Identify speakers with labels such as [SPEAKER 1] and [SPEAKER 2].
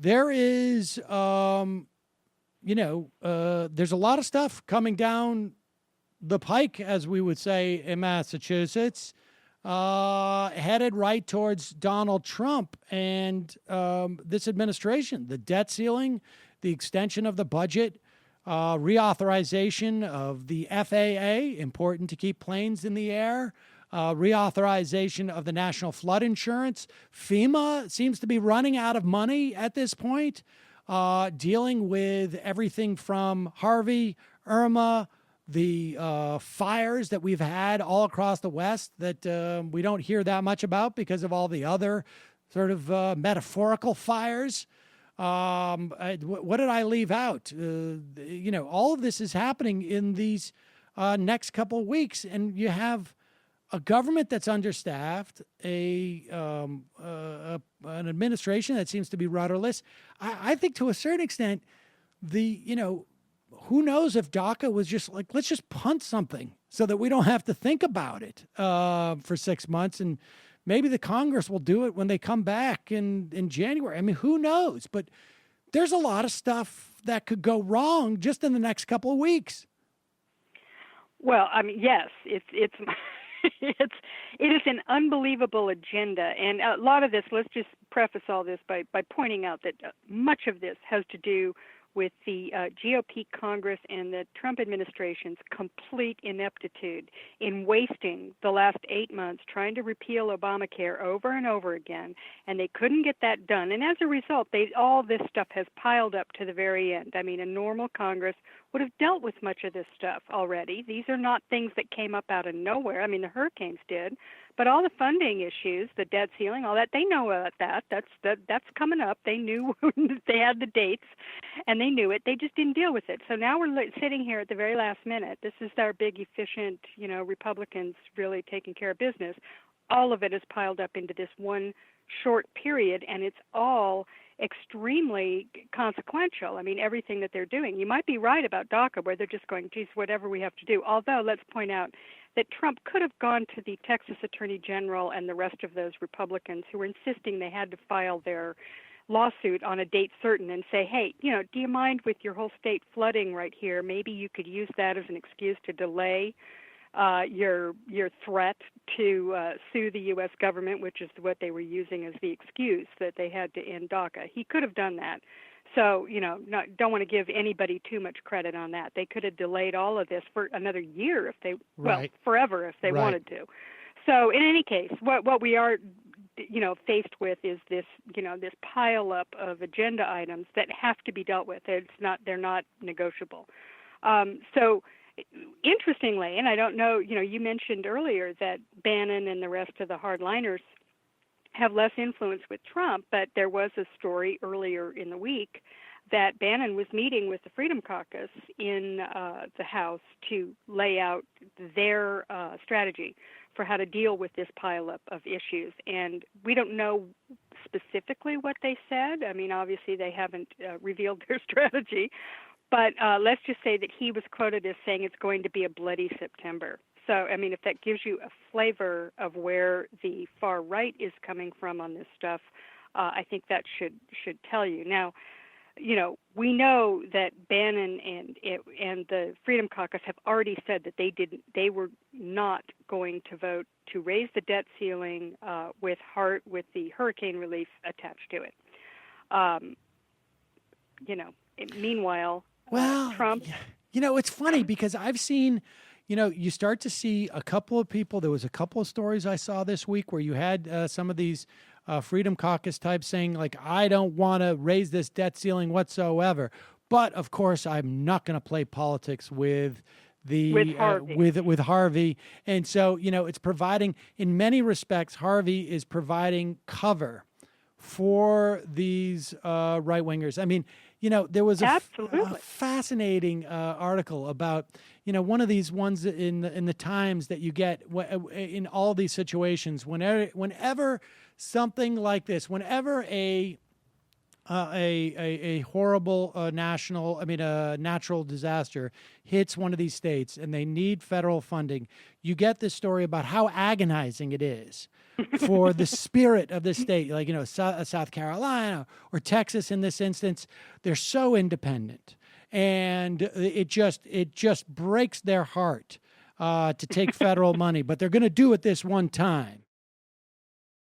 [SPEAKER 1] there is, there's a lot of stuff coming down the pike, as we would say in Massachusetts, headed right towards Donald Trump and this administration. The debt ceiling, the extension of the budget, reauthorization of the FAA, important to keep planes in the air, reauthorization of the National Flood Insurance. FEMA seems to be running out of money at this point, dealing with everything from Harvey, Irma, the fires that we've had all across the West that we don't hear that much about because of all the other sort of metaphorical fires. What did I leave out? All of this is happening in these next couple of weeks, and you have a government that's understaffed, an administration that seems to be rudderless. I think to a certain extent, who knows if DACA was just like, let's just punt something so that we don't have to think about it for 6 months. And maybe the Congress will do it when they come back in January. I mean, who knows? But there's a lot of stuff that could go wrong just in the next couple of weeks.
[SPEAKER 2] Well, I mean, yes, it is an unbelievable agenda, and a lot of this. Let's just preface all this by pointing out that much of this has to do with the GOP Congress and the Trump administration's complete ineptitude in wasting the last 8 months trying to repeal Obamacare over and over again, and they couldn't get that done. And as a result, all this stuff has piled up to the very end. I mean, a normal Congress would have dealt with much of this stuff already. These are not things that came up out of nowhere. I mean, the hurricanes did, but all the funding issues, the debt ceiling, all that, they know about that. That's coming up. They knew they had the dates, and they knew it. They just didn't deal with it. So now we're sitting here at the very last minute. This is our big, efficient, Republicans really taking care of business. All of it is piled up into this one short period, and it's all extremely consequential. I mean, everything that they're doing. You might be right about DACA, where they're just going, geez, whatever we have to do. Although, let's point out that Trump could have gone to the Texas Attorney General and the rest of those Republicans who were insisting they had to file their lawsuit on a date certain and say, hey, do you mind with your whole state flooding right here? Maybe you could use that as an excuse to delay your threat to sue the U.S. government, which is what they were using as the excuse that they had to end DACA. He could have done that. So, don't want to give anybody too much credit on that. They could have delayed all of this for another year if they, forever if they wanted to. So, in any case, what we are, faced with is this, this pile up of agenda items that have to be dealt with. They're not negotiable. So, interestingly, and I don't know, you mentioned earlier that Bannon and the rest of the hardliners have less influence with Trump, but there was a story earlier in the week that Bannon was meeting with the Freedom Caucus in the House to lay out their strategy for how to deal with this pileup of issues. And we don't know specifically what they said. I mean, obviously they haven't revealed their strategy, but let's just say that he was quoted as saying it's going to be a bloody September. So, I mean, if that gives you a flavor of where the far right is coming from on this stuff, I think that should tell you. Now, we know that Bannon and the Freedom Caucus have already said that they were not going to vote to raise the debt ceiling with the hurricane relief attached to it. Meanwhile, Trump.
[SPEAKER 1] It's funny because I've seen. You start to see a couple of people. There was a couple of stories I saw this week where you had some of these Freedom Caucus types saying, like, I don't want to raise this debt ceiling whatsoever. But, of course, I'm not going to play politics with Harvey. And so, it's providing, in many respects, Harvey is providing cover for these right-wingers. I mean, there was a fascinating article about, one of these ones in the Times that you get in all these situations, whenever something like this, whenever a a horrible natural disaster hits one of these states and they need federal funding, you get this story about how agonizing it is for the spirit of the state, like, South Carolina or Texas in this instance. They're so independent, and it just breaks their heart to take federal money, but they're going to do it this one time.